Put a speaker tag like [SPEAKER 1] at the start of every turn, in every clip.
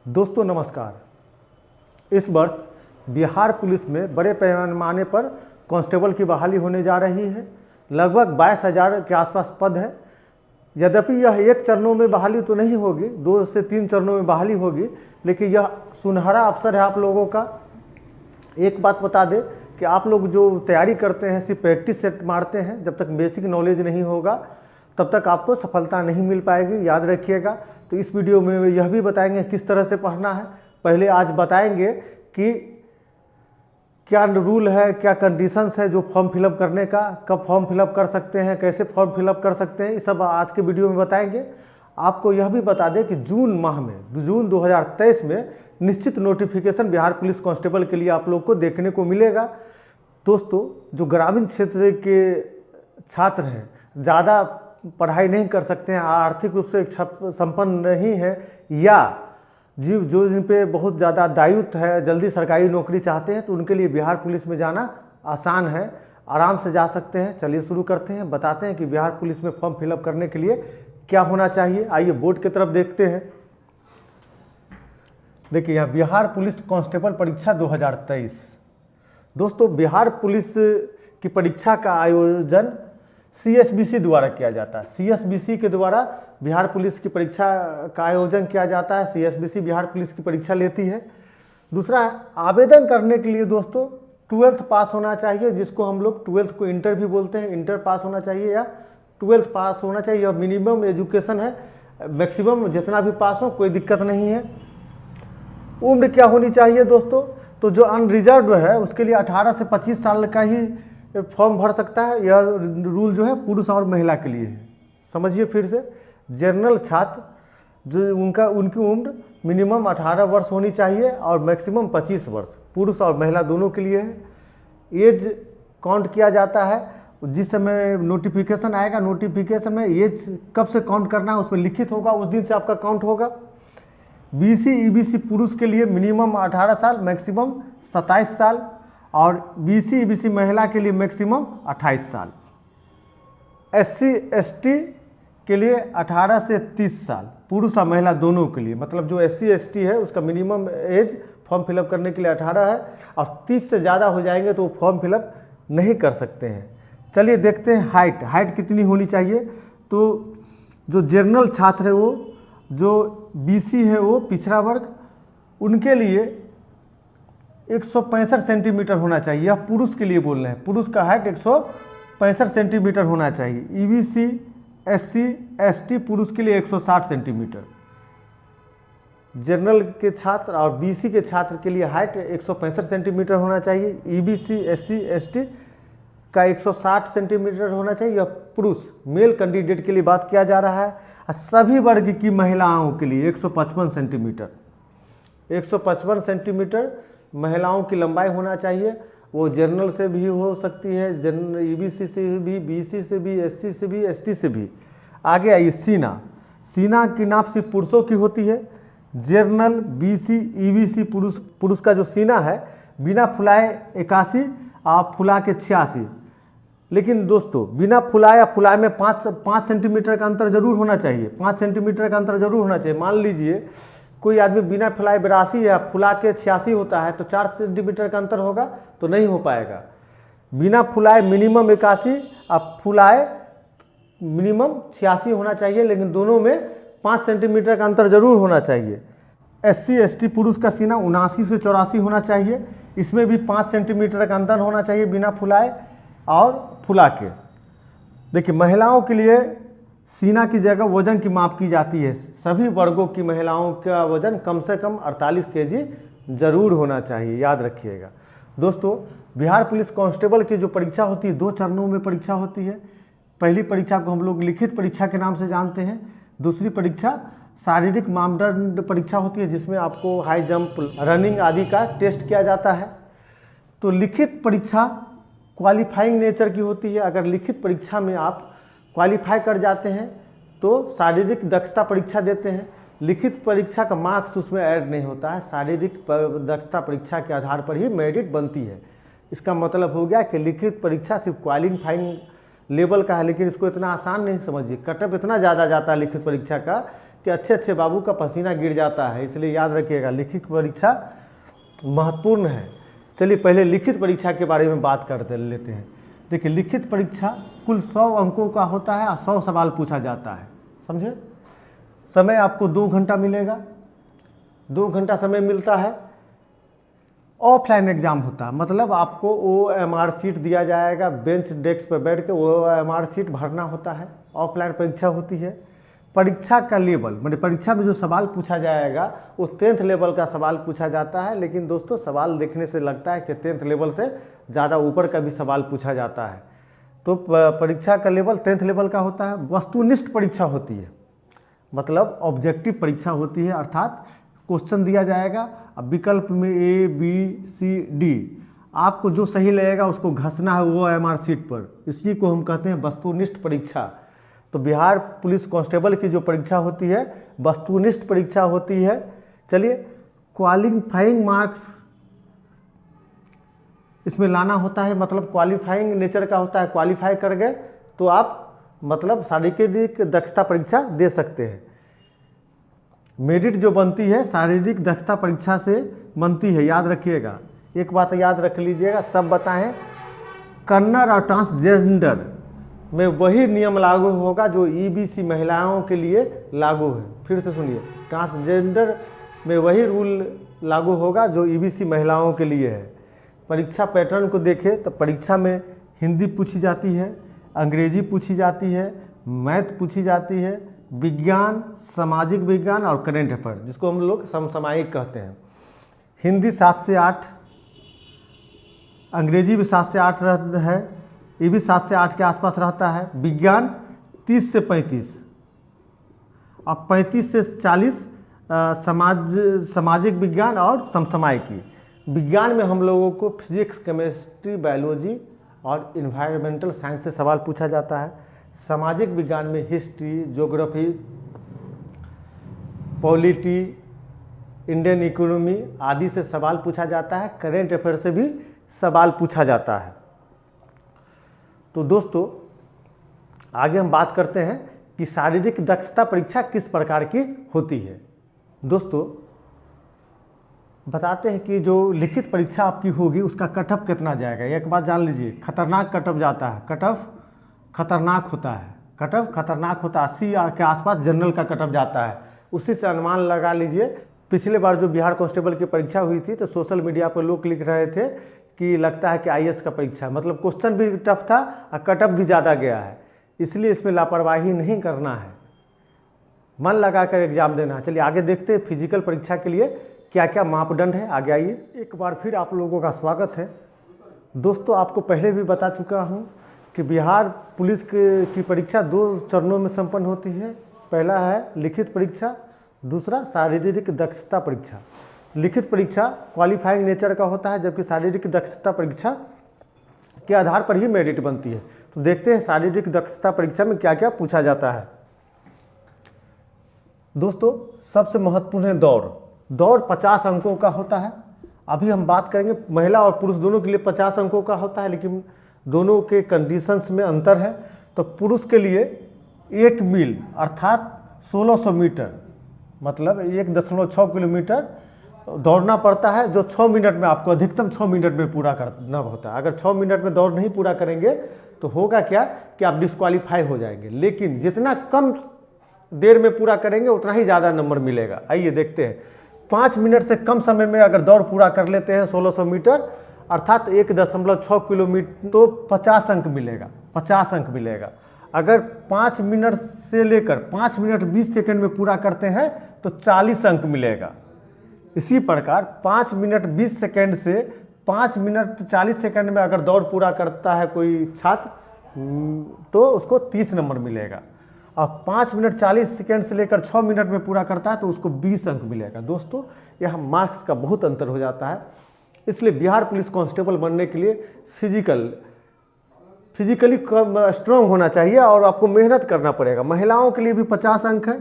[SPEAKER 1] दोस्तों नमस्कार। इस वर्ष बिहार पुलिस में बड़े पैमाने पर कांस्टेबल की बहाली होने जा रही है। लगभग 22,000 के आसपास पद है। यद्यपि यह एक चरणों में बहाली तो नहीं होगी, 2 से 3 चरणों में बहाली होगी, लेकिन यह सुनहरा अवसर है आप लोगों का। एक बात बता दें कि आप लोग जो तैयारी करते हैं, सिर्फ प्रैक्टिस सेट मारते हैं, जब तक बेसिक नॉलेज नहीं होगा तब तक आपको सफलता नहीं मिल पाएगी, याद रखिएगा। तो इस वीडियो में यह भी बताएंगे किस तरह से पढ़ना है। पहले आज बताएंगे कि क्या रूल है, क्या कंडीशंस है जो फॉर्म फिलअप करने का, कब फॉर्म फिलअप कर सकते हैं, कैसे फॉर्म फिलअप कर सकते हैं, ये सब आज के वीडियो में बताएंगे। आपको यह भी बता दें कि जून माह में, जून 2023 में निश्चित नोटिफिकेशन बिहार पुलिस कांस्टेबल के लिए आप लोग को देखने को मिलेगा। दोस्तों, जो ग्रामीण क्षेत्र के छात्र हैं, ज़्यादा पढ़ाई नहीं कर सकते हैं, आर्थिक रूप से संपन्न नहीं है, या जो जिन पे बहुत ज़्यादा दायित्व है, जल्दी सरकारी नौकरी चाहते हैं, तो उनके लिए बिहार पुलिस में जाना आसान है, आराम से जा सकते हैं। चलिए शुरू करते हैं, बताते हैं कि बिहार पुलिस में फॉर्म फिलअप करने के लिए क्या होना चाहिए। आइए बोर्ड की तरफ देखते हैं। देखिए यहाँ बिहार पुलिस कांस्टेबल परीक्षा 2023। दोस्तों, बिहार पुलिस की परीक्षा का आयोजन CSBC द्वारा किया जाता है। CSBC के द्वारा बिहार पुलिस की परीक्षा का आयोजन किया जाता है। CSBC बिहार पुलिस की परीक्षा लेती है। दूसरा, आवेदन करने के लिए दोस्तों 12th पास होना चाहिए, जिसको हम लोग 12th को इंटर भी बोलते हैं। इंटर पास होना चाहिए या 12th पास होना चाहिए। यह मिनिमम एजुकेशन है, मैक्सिमम जितना भी पास हो कोई दिक्कत नहीं है। उम्र क्या होनी चाहिए दोस्तों? तो जो अनरिजर्व है उसके लिए 18 से 25 साल का ही फॉर्म भर सकता है। यह रूल जो है पुरुष और महिला के लिए है। समझिए फिर से, जनरल छात्र जो उनकी उम्र मिनिमम 18 वर्ष होनी चाहिए और मैक्सिमम 25 वर्ष, पुरुष और महिला दोनों के लिए है। एज काउंट किया जाता है। जिस समय नोटिफिकेशन आएगा, नोटिफिकेशन में एज कब से काउंट करना है उसमें लिखित होगा, उस दिन से आपका काउंट होगा। BC EBC पुरुष के लिए मिनिमम 18 साल, मैक्सिमम 27 साल, और BC EBC महिला के लिए मैक्सिमम 28 साल। SC ST के लिए 18 से 30 साल, पुरुष और महिला दोनों के लिए। मतलब जो SC ST है उसका मिनिमम एज फॉर्म फिलअप करने के लिए 18 है, और 30 से ज़्यादा हो जाएंगे तो वो फॉर्म फिलअप नहीं कर सकते हैं। चलिए देखते हैं हाइट कितनी होनी चाहिए। तो जो जनरल छात्र है, वो जो BC है, वो पिछड़ा वर्ग, उनके लिए 165 सेंटीमीटर होना चाहिए। यह पुरुष के लिए बोल रहे हैं, पुरुष का हाइट 165 सेंटीमीटर होना चाहिए। EBC SC ST पुरुष के लिए 160 सेंटीमीटर। जनरल के छात्र और BC के छात्र के लिए हाइट 165 सेंटीमीटर होना चाहिए। EBC SC ST का 160 सेंटीमीटर होना चाहिए। यह पुरुष मेल कैंडिडेट के लिए बात किया जा रहा है। सभी वर्ग की महिलाओं के लिए 155 सेंटीमीटर, 155 सेंटीमीटर महिलाओं की लंबाई होना चाहिए। वो जनरल से भी हो सकती है, EBC से भी, BC से भी, SC से भी, ST से भी। आगे आइए, सीना की नाप सिर्फ पुरुषों की होती है। जनरल BC EBC पुरुष का जो सीना है, बिना फुलाए 81 और फुला के 86। लेकिन दोस्तों, बिना फुलाए या फुलाए में 5 सेंटीमीटर का अंतर जरूर होना चाहिए। 5 सेंटीमीटर का अंतर जरूर होना चाहिए। मान लीजिए कोई आदमी बिना फुलाए 82 या फुला के 86 होता है, तो 4 सेंटीमीटर का अंतर होगा तो नहीं हो पाएगा। बिना फुलाए मिनिमम 81 और फुलाए मिनिमम 86 होना चाहिए, लेकिन दोनों में 5 सेंटीमीटर का अंतर जरूर होना चाहिए। SC ST पुरुष का सीना 79 से 84 होना चाहिए। इसमें भी 5 सेंटीमीटर का अंतर होना चाहिए, बिना फुलाए और फुला के। देखिए, महिलाओं के लिए सीना की जगह वजन की माप की जाती है। सभी वर्गों की महिलाओं का वजन कम से कम 48 kg जरूर होना चाहिए, याद रखिएगा। दोस्तों, बिहार पुलिस कांस्टेबल की जो परीक्षा होती है, 2 चरणों में परीक्षा होती है। पहली परीक्षा को हम लोग लिखित परीक्षा के नाम से जानते हैं। दूसरी परीक्षा शारीरिक मापदंड परीक्षा होती है, जिसमें आपको हाई जंप, रनिंग आदि का टेस्ट किया जाता है। तो लिखित परीक्षा क्वालिफाइंग नेचर की होती है। अगर लिखित परीक्षा में आप क्वालिफाई कर जाते हैं तो शारीरिक दक्षता परीक्षा देते हैं। लिखित परीक्षा का मार्क्स उसमें ऐड नहीं होता है, शारीरिक दक्षता परीक्षा के आधार पर ही मेरिट बनती है। इसका मतलब हो गया कि लिखित परीक्षा सिर्फ क्वालिफाइंग लेवल का है, लेकिन इसको इतना आसान नहीं समझिए। कटअप इतना ज़्यादा जाता है लिखित परीक्षा का कि अच्छे अच्छे बाबू का पसीना गिर जाता है, इसलिए याद रखिएगा लिखित परीक्षा महत्वपूर्ण है। चलिए पहले लिखित परीक्षा के बारे में बात करते लेते हैं। देखिए लिखित परीक्षा कुल 100 अंकों का होता है और 100 सवाल पूछा जाता है, समझे। समय आपको 2 घंटा मिलेगा, 2 घंटा समय मिलता है। ऑफलाइन एग्ज़ाम होता है, मतलब आपको OMR शीट दिया जाएगा, बेंच डेस्क पर बैठ के OMR शीट भरना होता है। ऑफलाइन परीक्षा होती है। परीक्षा का लेवल मतलब परीक्षा में जो सवाल पूछा जाएगा वो 10th लेवल का सवाल पूछा जाता है, लेकिन दोस्तों सवाल देखने से लगता है कि 10th लेवल से ज़्यादा ऊपर का भी सवाल पूछा जाता है। तो परीक्षा का लेवल 10th लेवल का होता है। वस्तुनिष्ठ परीक्षा होती है, मतलब ऑब्जेक्टिव परीक्षा होती है, अर्थात क्वेश्चन दिया जाएगा, अब विकल्प में A, B, C, D, आपको जो सही लगेगा उसको घसना है OMR शीट पर। इसी को हम कहते हैं वस्तुनिष्ठ परीक्षा। तो बिहार पुलिस कांस्टेबल की जो परीक्षा होती है वस्तुनिष्ठ परीक्षा होती है। चलिए क्वालिफाइंग मार्क्स इसमें लाना होता है, मतलब क्वालिफाइंग नेचर का होता है। क्वालिफाई कर गए तो आप मतलब शारीरिक दक्षता परीक्षा दे सकते हैं। मेरिट जो बनती है शारीरिक दक्षता परीक्षा से बनती है, याद रखिएगा। एक बात याद रख लीजिएगा, सब बताएं, कन्नड़ और ट्रांसजेंडर में वही नियम लागू होगा जो EBC महिलाओं के लिए लागू है। फिर से सुनिए, ट्रांसजेंडर में वही रूल लागू होगा जो EBC महिलाओं के लिए है। परीक्षा पैटर्न को देखें तो परीक्षा में हिंदी पूछी जाती है, अंग्रेजी पूछी जाती है, मैथ पूछी जाती है, विज्ञान, सामाजिक विज्ञान और करेंट अफेयर, जिसको हम लोग समसामयिक कहते हैं। हिंदी 7 से 8, अंग्रेजी भी 7 से 8 रहता है, ये भी 7 से 8 के आसपास रहता है। विज्ञान 30 से 35 और 35 से 40 सामाजिक विज्ञान और समसामयिकी। विज्ञान में हम लोगों को फिजिक्स, केमिस्ट्री, बायोलॉजी और इन्वायरमेंटल साइंस से सवाल पूछा जाता है। सामाजिक विज्ञान में history, geography, polity, Indian economy आदि से सवाल पूछा जाता है। करेंट अफेयर से भी सवाल पूछा जाता है। तो दोस्तों आगे हम बात करते हैं कि शारीरिक दक्षता परीक्षा किस प्रकार की होती है। दोस्तों बताते हैं कि जो लिखित परीक्षा आपकी होगी उसका कट ऑफ कितना जाएगा। एक बात जान लीजिए, खतरनाक कट ऑफ जाता है। कट ऑफ खतरनाक होता है, कट ऑफ खतरनाक होता है। 80 के आसपास जनरल का कट ऑफ जाता है। उसी से अनुमान लगा लीजिए। पिछले बार जो बिहार कांस्टेबल की परीक्षा हुई थी तो सोशल मीडिया पर लोग लिख रहे थे कि लगता है कि IAS का परीक्षा, मतलब क्वेश्चन भी टफ था और कट ऑफ भी ज़्यादा गया है। इसलिए इसमें लापरवाही नहीं करना है, मन लगाकर एग्जाम देना है। चलिए आगे देखते हैं फिजिकल परीक्षा के लिए क्या क्या मापदंड है। आगे आइए। एक बार फिर आप लोगों का स्वागत है। दोस्तों आपको पहले भी बता चुका हूँ कि बिहार पुलिस की परीक्षा 2 चरणों में संपन्न होती है। पहला है लिखित परीक्षा, दूसरा शारीरिक दक्षता परीक्षा। लिखित परीक्षा क्वालिफाइंग नेचर का होता है, जबकि शारीरिक दक्षता परीक्षा के आधार पर ही मेरिट बनती है। तो देखते हैं शारीरिक दक्षता परीक्षा में क्या क्या पूछा जाता है। दोस्तों सबसे महत्वपूर्ण है दौड़। दौड़ 50 अंकों का होता है। अभी हम बात करेंगे महिला और पुरुष दोनों के लिए 50 अंकों का होता है, लेकिन दोनों के कंडीशंस में अंतर है। तो पुरुष के लिए 1 मील अर्थात 1600 मीटर, मतलब 1.6 किलोमीटर दौड़ना पड़ता है, जो 6 मिनट में आपको अधिकतम 6 मिनट में पूरा करना होता है। अगर 6 मिनट में दौड़ नहीं पूरा करेंगे तो होगा क्या कि आप डिस्क्वालीफाई हो जाएंगे। लेकिन जितना कम देर में पूरा करेंगे उतना ही ज़्यादा नंबर मिलेगा। आइए देखते हैं। 5 मिनट से कम समय में अगर दौड़ पूरा कर लेते हैं 1600 मीटर अर्थात 1.6 किलोमीटर, तो 50 अंक मिलेगा। 50 अंक मिलेगा। अगर 5 मिनट से लेकर 5 मिनट 20 सेकंड में पूरा करते हैं तो 40 अंक मिलेगा। इसी प्रकार 5 मिनट 20 सेकंड से 5 मिनट 40 सेकंड में अगर दौड़ पूरा करता है कोई छात्र तो उसको 30 नंबर मिलेगा। और 5 मिनट 40 सेकंड से लेकर 6 मिनट में पूरा करता है तो उसको 20 अंक मिलेगा। दोस्तों यह मार्क्स का बहुत अंतर हो जाता है। इसलिए बिहार पुलिस कांस्टेबल बनने के लिए फिजिकली स्ट्रांग होना चाहिए और आपको मेहनत करना पड़ेगा। महिलाओं के लिए भी 50 अंक है।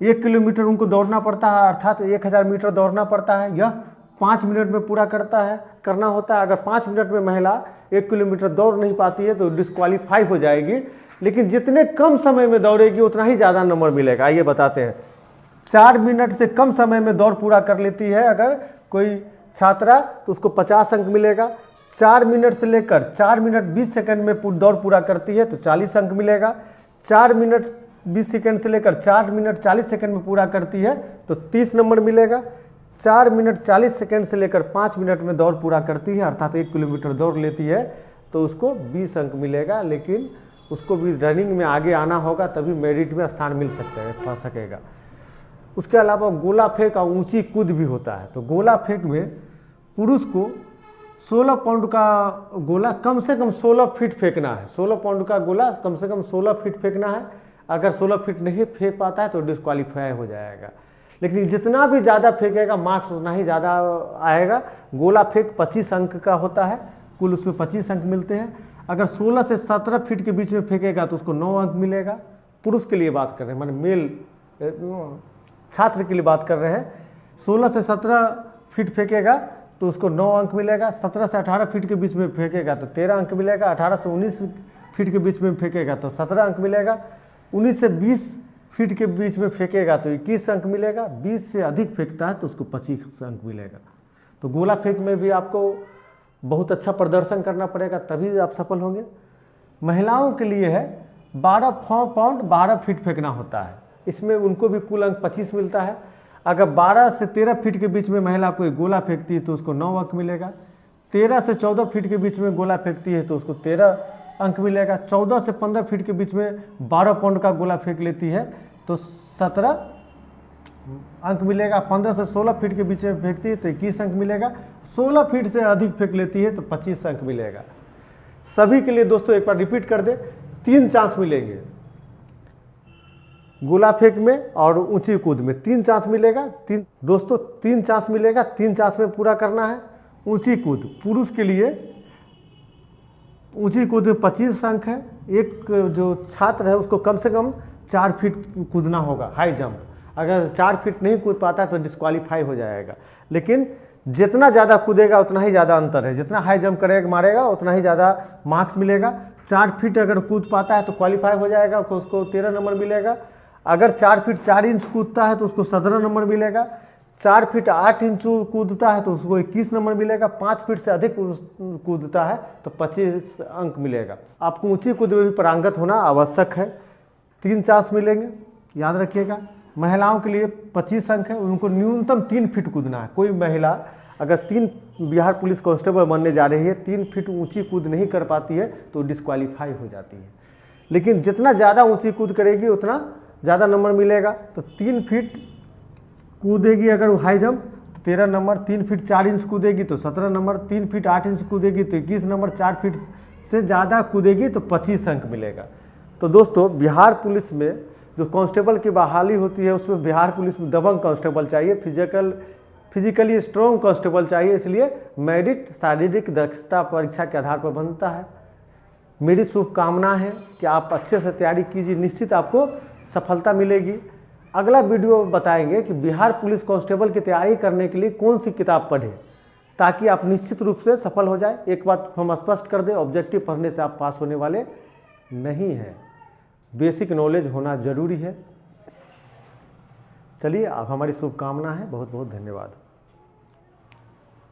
[SPEAKER 1] 1 किलोमीटर उनको दौड़ना पड़ता है, अर्थात 1000 मीटर दौड़ना पड़ता है। यह 5 मिनट में पूरा करना होता है। अगर 5 मिनट में महिला 1 किलोमीटर दौड़ नहीं पाती है तो डिस्क्वालीफाई हो जाएगी। लेकिन जितने कम समय में दौड़ेगी उतना ही ज़्यादा नंबर मिलेगा। आइए बताते हैं। 4 मिनट से कम समय में दौड़ पूरा कर लेती है अगर कोई छात्रा, तो उसको 50 अंक मिलेगा। 4 मिनट से लेकर 4 मिनट 20 सेकंड में दौड़ पूरा करती है तो 40 अंक मिलेगा। 4 मिनट 20 सेकंड से लेकर 4 मिनट 40 सेकंड में पूरा करती है तो 30 नंबर मिलेगा। 4 मिनट 40 सेकंड से लेकर 5 मिनट में दौड़ पूरा करती है, अर्थात 1 किलोमीटर दौड़ लेती है, तो उसको 20 अंक मिलेगा। लेकिन उसको भी रनिंग में आगे आना होगा, तभी मेरिट में स्थान मिल पा सकेगा। उसके अलावा गोला फेंक और ऊंची कूद भी होता है। तो गोला फेंक में पुरुष को 16 पाउंड का गोला कम से कम 16 फीट फेंकना है। 16 पाउंड का गोला कम से कम 16 फीट फेंकना है। अगर 16 फीट नहीं फेंक पाता है तो डिस्क्वालीफाई हो जाएगा। लेकिन जितना भी ज़्यादा फेंकेगा मार्क्स उतना ही ज़्यादा आएगा। गोला फेंक 25 अंक का होता है, कुल उसमें 25 अंक मिलते हैं। अगर 16 से 17 फीट के बीच में फेंकेगा तो उसको 9 अंक मिलेगा। पुरुष के लिए बात कर रहे हैं, माने मेल छात्र के लिए बात कर रहे हैं। 16 से 17 फीट फेंकेगा तो उसको 9 अंक मिलेगा। 17 से 18 फीट के बीच में फेंकेगा तो 13 अंक मिलेगा। 18 से 19 फीट के बीच में फेंकेगा तो 17 अंक मिलेगा। 19 से 20 फीट के बीच में फेंकेगा तो 21 अंक मिलेगा। 20 से अधिक फेंकता है तो उसको 25 अंक मिलेगा। तो गोला फेंक में भी आपको बहुत अच्छा प्रदर्शन करना पड़ेगा, तभी आप सफल होंगे। महिलाओं के लिए है 12 पाउंड 12 फीट फेंकना होता है। इसमें उनको भी कुल अंक 25 मिलता है। अगर 12 से 13 फीट के बीच में महिला कोई गोला फेंकती है तो उसको 9 अंक मिलेगा। 13 से 14 फीट के बीच में गोला फेंकती है तो उसको 13 अंक मिलेगा। 14 से 15 फीट के बीच में 12 पाउंड का गोला फेंक लेती है तो 17 अंक मिलेगा। 15 से 16 फीट के बीच में फेंकती है तो 21 अंक मिलेगा। 16 फीट से अधिक फेंक लेती है तो 25 अंक मिलेगा। सभी के लिए दोस्तों एक बार रिपीट कर दे, 3 चांस मिलेंगे गोला फेंक में और ऊंची कूद में। 3 चांस मिलेगा। दोस्तों 3 चांस मिलेगा, 3 चांस में पूरा करना है। ऊंची कूद पुरुष के लिए ऊंची कूद में 25 अंक है। एक जो छात्र है उसको कम से कम 4 फीट कूदना होगा, हाई जंप। अगर 4 फीट नहीं कूद पाता तो डिस्क्वालीफाई हो जाएगा। लेकिन जितना ज़्यादा कूदेगा उतना ही ज़्यादा अंतर है। जितना हाई जंप करेगा मारेगा उतना ही ज़्यादा मार्क्स मिलेगा। 4 फीट अगर कूद पाता है तो क्वालिफाई हो जाएगा, उसको 13 नंबर मिलेगा। अगर 4 फीट 4 इंच कूदता है तो उसको 17 नंबर मिलेगा। 4 फीट 8 इंच कूदता है तो उसको 21 नंबर मिलेगा। 5 फीट से अधिक कूदता है तो 25 अंक मिलेगा। आपको ऊंची कूद में भी पारंगत होना आवश्यक है। 3 चांस मिलेंगे, याद रखिएगा। महिलाओं के लिए 25 अंक है, उनको न्यूनतम 3 फीट कूदना है। कोई महिला अगर 3 बिहार पुलिस कांस्टेबल बनने जा रही है, 3 फीट ऊंची कूद नहीं कर पाती है तो डिस्क्वालीफाई हो जाती है। लेकिन जितना ज़्यादा ऊंची कूद करेगी उतना ज़्यादा नंबर मिलेगा। तो 3 फीट कूदेगी अगर हाई जंप तो 13 नंबर। 3 फीट 4 इंच कूदेगी तो 17 नंबर। 3 फीट 8 इंच कूदेगी तो 21 नंबर। 4 फीट से ज़्यादा कूदेगी तो 25 अंक मिलेगा। तो दोस्तों बिहार पुलिस में जो कांस्टेबल की बहाली होती है उसमें बिहार पुलिस में दबंग कांस्टेबल चाहिए, फिजिकली स्ट्रॉन्ग कांस्टेबल चाहिए। इसलिए मेरिट शारीरिक दक्षता परीक्षा के आधार पर बनता है। मेरी शुभकामना है कि आप अच्छे से तैयारी कीजिए, निश्चित आपको सफलता मिलेगी। अगला वीडियो बताएंगे कि बिहार पुलिस कांस्टेबल की तैयारी करने के लिए कौन सी किताब पढ़ें ताकि आप निश्चित रूप से सफल हो जाए। एक बात हम स्पष्ट कर दें, ऑब्जेक्टिव पढ़ने से आप पास होने वाले नहीं हैं, बेसिक नॉलेज होना जरूरी है। चलिए, अब हमारी शुभकामना है। बहुत बहुत धन्यवाद।